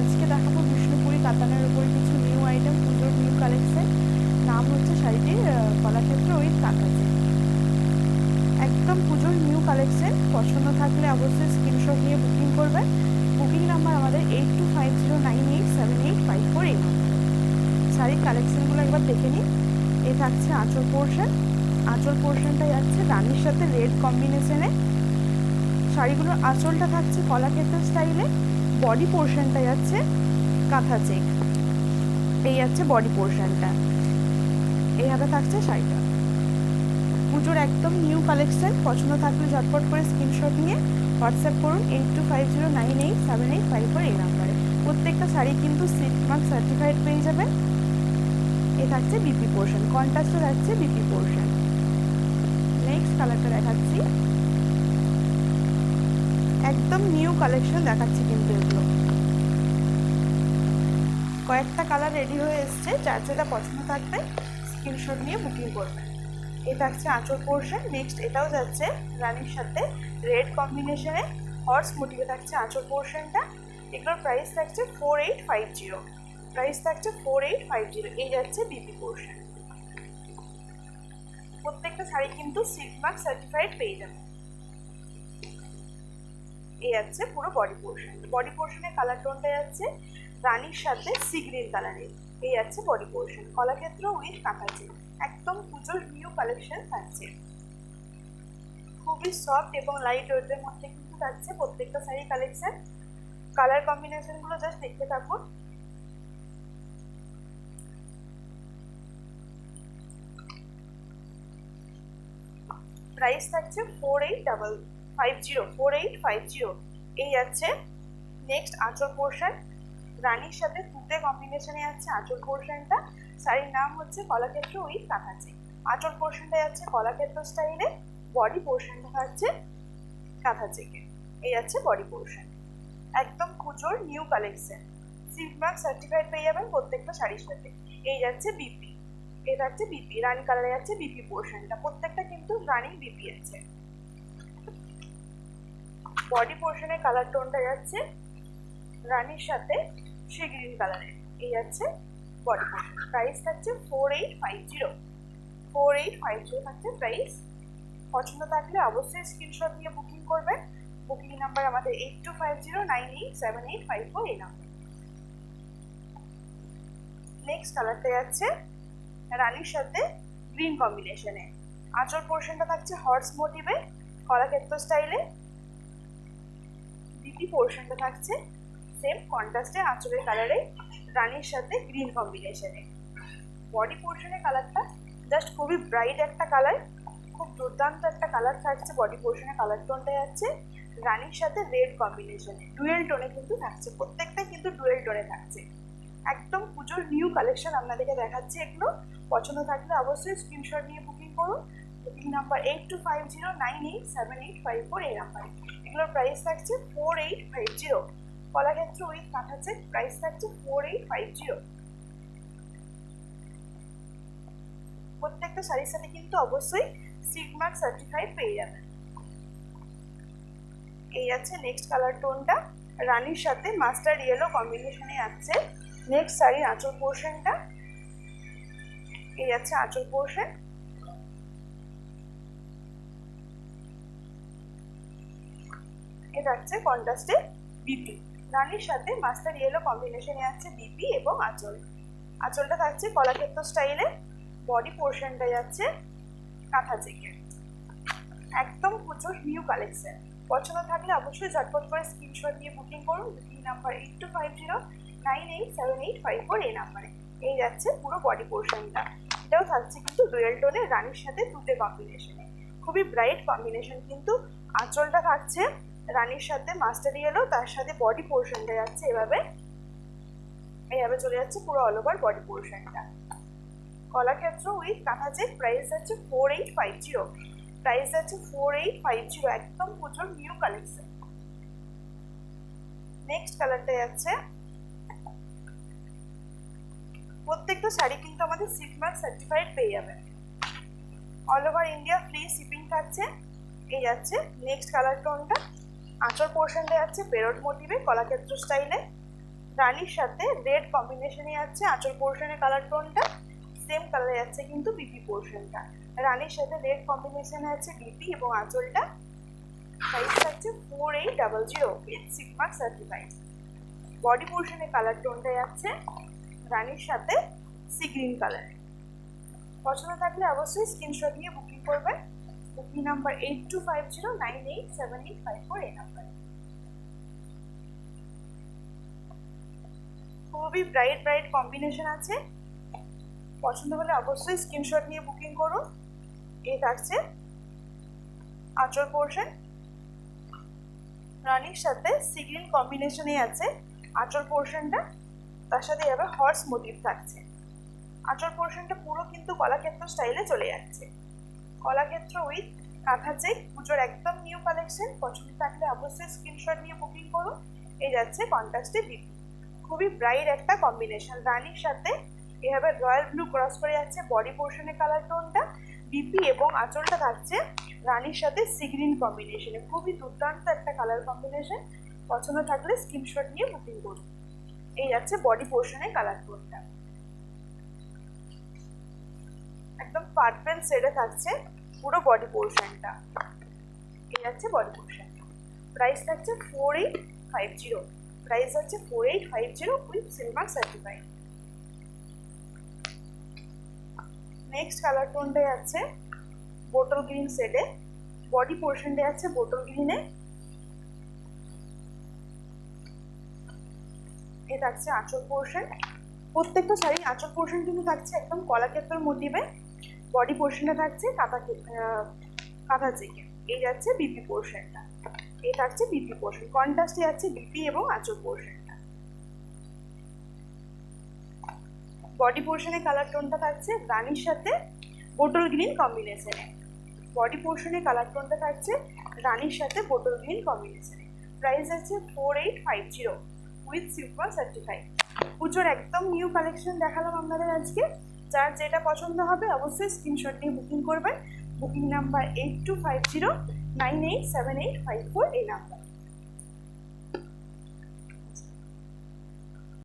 আজকে দেখাবো বিষ্ণুপুরি কাতানের উপরে কিছু নিউ আইটেম, পুজোর নিউ কালেকশন। নাম হচ্ছে শাড়িটির কলাক্ষেত্র উইথ কাঁথাচে। একদম পুজোর নিউ কালেকশন। পছন্দ থাকলে অবশ্যই স্ক্রিনশট নিয়ে বুকিং করবেন। বুকিং নাম্বার আমাদের 8250987854 এই নাম্বার। শাড়ির কালেকশনগুলো একবার দেখে নিন। এ থাকছে আঁচল পোর্শন। আঁচল পোর্শনটা যাচ্ছে রানীর সাথে রেড কম্বিনেশনে। শাড়িগুলোর আঁচলটা থাকছে কলাক্ষেত্র স্টাইলে। বডি পোর্শনটা যাচ্ছে কাঁথা চেক। এই যাচ্ছে বডি পোর্শনটা। এইভাবে থাকছে শাড়িটা। পুজোর একদম নিউ কালেকশন। পছন্দ থাকলে ঝটপট করে স্ক্রিনশট নিয়ে হোয়াটসঅ্যাপ করুন 8250987854 এই নাম্বারে। প্রত্যেকটা শাড়ি কিন্তু সিল্ক মার্ক সার্টিফাইড পেয়ে যাবেন। এ থাকছে বিপি পোর্শন, কন্ট্রাস্টে থাকছে বিপি পোর্শন। নেক্সট কালারটা দেখাচ্ছি। একদম নিউ কালেকশন দেখাচ্ছি কিন্তু এগুলো। কয়েকটা কালার রেডি হয়ে এসছে, যার যেটা পছন্দ থাকবে স্ক্রিনশট নিয়ে বুকিং করবেন। এ থাকছে আঁচল পোর্শন। নেক্সট এটাও যাচ্ছে রানীর সাথে রেড কম্বিনেশনে, হর্স মোটিভে থাকছে আঁচল পোর্শনটা। এগুলোর প্রাইস থাকছে 4850। প্রাইস থাকছে 4850। এই যাচ্ছে বিপি পোর্শন। প্রত্যেকটা শাড়ি কিন্তু সিল্ক মার্ক সার্টিফাইড পেয়ে যাবে। এই যাচ্ছে পুরো বডি পোর্শন। বডি পোর্শনের কালার টোনটা যাচ্ছে রানীর সাথে সি গ্রিন কালারের। এই যাচ্ছে বডি পোর্শন, কলাক্ষেত্র উইথ কাঁথাচে। একদম পুজোর নিউ কালেকশন থাকছে। খুবই সফট এবং লাইট ওয়েটের মধ্যে কিন্তু থাকছে প্রত্যেকটা শাড়ি কালেকশন। কালার কম্বিনেশনগুলো জাস্ট দেখতে থাকুন। প্রাইস থাকছে 4850। এই যাচ্ছে নেক্সট আঁচল পোর্শন। রানীর সাথে তুতে কম্বিনেশনে যাচ্ছে আঁচল পোর্শনটা। শাড়ির নাম হচ্ছে কলাক্ষেত্র উইথ কাঁথাচে। আঁচল পোর্শনটা যাচ্ছে কলাক্ষেত্র স্টাইলে। বডি পোর্শনটা থাকছে কাঁথাচেকে। এই যাচ্ছে বডি পোর্শন। একদম পুজোর new collection. Silk mark certified পেয়ে যাবেন প্রত্যেকটা শাড়ির সাথে। এই যাচ্ছে বিপি। এটা হচ্ছে বিপি, রানী কালারে যাচ্ছে বিপি পোর্শনটা। প্রত্যেকটা কিন্তু রানী বিপি আছে। বডি পোর্শনের কালার টোনটা যাচ্ছে রানীর সাথে সি গ্রিন কালারের। এই যাচ্ছে বডি পোর্শন। প্রাইস থাকছে 4850 থাকছে প্রাইস। পছন্দ থাকলে অবশ্যই স্ক্রিনশট নিয়ে বুকিং করবেন। বুকিং নাম্বার আমাদের 8250987854 এই নাম্বার। নেক্সট কালারটা যাচ্ছে রানীর সাথে গ্রিন কম্বিনেশনে। আঁচল পোর্শনটা থাকছে হর্স মোটিভে, কলাক্ষেত্র স্টাইলে। বিপি পোর্শনটা থাকছে সেম কন্ট্রাস্টে আঁচলের কালারে, রানীর সাথে গ্রিন কম্বিনেশনে। বডি পোর্শনের কালারটা জাস্ট খুবই ব্রাইট একটা কালার, খুব দুর্দান্ত একটা কালার থাকছে। বডি পোর্শনের কালার টোনটা যাচ্ছে রানীর সাথে রেড কম্বিনেশনে, ডুয়েল টোনে কিন্তু থাকছে। প্রত্যেকটা কিন্তু ডুয়েল টোনে থাকছে। একদম পুজোর নিউ কালেকশন আপনাদেরকে দেখাচ্ছি এগুলো। পছন্দ থাকলে অবশ্যই স্ক্রিনশট নিয়ে বুকিং করুন। বুকিং নাম্বার 8250987854 এই নাম্বারে। এগুলোর প্রাইস থাকছে 4850। কলাক্ষেত্র উইথ কাঁথাচে। প্রাইস থাকছে 4850। প্রত্যেকটা শাড়ির সাথে কিন্তু অবশ্যই সিল্ক মার্ক সার্টিফাইড পেয়ে যাবেন। এই আছে নেক্সট কালার টোনটা রানীর সাথে মাস্টার্ড ইয়েলো কম্বিনেশনে আছে। নেক্সট শাড়ির আঁচল পোর্শনটা। এই আছে আঁচল পোর্শন। এটা হচ্ছে কন্ট্রাস্টে বিপি। রানীর সাথে মাস্টার্ড ইয়েলো কম্বিনেশনে আছে বিপি এবং আঁচল। আঁচলটা থাকছে কলাক্ষেত্র স্টাইলে। বডি পোর্শনটা যাচ্ছে কাঁথা চেকে। একদম পুজোর নিউ কালেকশন। পছন্দ থাকলে অবশ্যই ঝটপট করে স্ক্রিনশট নিয়ে বুকিং করুন। বুকিং নাম্বার 8250987854 এই নাম্বারে। এই যাচ্ছে পুরো বডি পোর্শনটা। এটাও থাকছে কিন্তু ডুয়েল টোনে, রানীর সাথে তুতে কম্বিনেশনে। খুবই ব্রাইট কম্বিনেশন কিন্তু। আঁচলটা থাকছে রানীর সাথে মাস্টার্ড ইয়েলো, তার সাথে বডি পোর্শনটা যাচ্ছে এভাবে এইভাবে চলে যাচ্ছে পুরো অল ওভার বডি পোর্শনটা। কলাক্ষেত্র উইথ কাঁথাচে। প্রাইস আছে 4850। প্রাইস আছে 4850। একদম পুজোর নিউ কালেকশন। নেক্সট কালারটা যাচ্ছে, প্রত্যেকটা শাড়ি কিন্তু আমাদের সিল্ক মার্ক সার্টিফাইড পেয়ে যাবেন। All over India free shipping থাকছে। এই যাচ্ছে নেক্সট কালার টোনটা। আঁচল পোর্শনটা যাচ্ছে পেরোট মোটিভে, কলাক্ষেত্র স্টাইলে। রানীর সাথে রেড কম্বিনেশনে যাচ্ছে আঁচল পোর্শনের কালার টোনটা, সেম কালারে যাচ্ছে কিন্তু বিপি পোর্শনটা। রানীর সাথে রেড কম্বিনেশনে আছে বিপি এবং আঁচলটা। প্রাইস থাকছে 4800 উইথ সিগমা সার্টিফাইড। বডি পোর্শনের কালার টোনটা যাচ্ছে রানীর সাথে সি গ্রিন কালার। পছন্দ থাকলে অবশ্যই স্ক্রিনশট নিয়ে বুকিং করবেন। বুকিং নাম্বার 8250987854 এই নাম্বারে। খুবই ব্রাইট ব্রাইট কম্বিনেশন আছে, পছন্দ হলে অবশ্যই স্ক্রিনশট নিয়ে বুকিং করুন। এই থাকছে আঁচল পোর্শন, রানীর সাথে সি গ্রিন কম্বিনেশনে আছে আঁচল পোর্শনটা, তার সাথে এবার হর্স মোটিভ থাকছে। আঁচল পোর্শনটা পুরো কিন্তু কলাক্ষেত্র স্টাইলে চলে যাচ্ছে। কলাক্ষেত্র উইথ কাঁথা চেক, পুজোর একদম নিউ কালেকশন। পছন্দ থাকলে অবশ্যই স্ক্রিনশট নিয়ে বুকিং করুন। এই যাচ্ছে কন্ট্রাস্টে বিপি, খুবই ব্রাইট একটা কম্বিনেশন। রানীর সাথে এভাবে রয়্যাল ব্লু ক্রস করে যাচ্ছে বডি পোর্শনের কালার টোনটা। বিপি এবং আঁচলটা থাকছে রানীর সাথে সি গ্রিন কম্বিনেশনে, খুবই দুর্দান্ত একটা কালার কম্বিনেশন। পছন্দ থাকলে স্ক্রিনশট নিয়ে বুকিং করুন। এই যাচ্ছে বডি পোর্শনের কালার টোনটা, একদম পার্পল শেডে থাকছে পুরো বডি পোর্শনটা। এই যাচ্ছে বডি পোর্শন। প্রাইস থাকছে 4850। প্রাইস হচ্ছে 4850 with silver certified. Next colour টোনটা যাচ্ছে বোটল গ্রিন শেডে, বডি পোর্শনটা যাচ্ছে বোটল গ্রিনে। এ থাকছে আঁচল পোর্শন। প্রত্যেকটা শাড়ি আঁচল পোর্শন কিন্তু থাকছে একদম কলাক্ষেত্রের মোটিভে। বডি পোর্শনটা থাকছে কাঁথা চেকে। এই যাচ্ছে বিপি পোর্শনটা। এই থাকছে বিপি পোর্শন, কন্ট্রাস্টে যাচ্ছে বিপি এবং আঁচল পোর্শনটা। বডি পোর্শনের কালার টোনটা থাকছে রানীর সাথে বোটল গ্রিন কম্বিনেশনে। বডি পোর্শনের কালার টোনটা থাকছে রানীর সাথে বোটল গ্রিন কম্বিনেশনে। প্রাইস আছে 4850 উইথ সিলভার সার্টিফাইড। পুজোর একদম নিউ কালেকশন দেখালাম আপনাদের আজকে। যার যেটা পছন্দ হবে অবশ্যই স্ক্রিনশট নিয়ে বুকিং করবেন। বুকিং নাম্বার 8250987854 এই নাম্বার।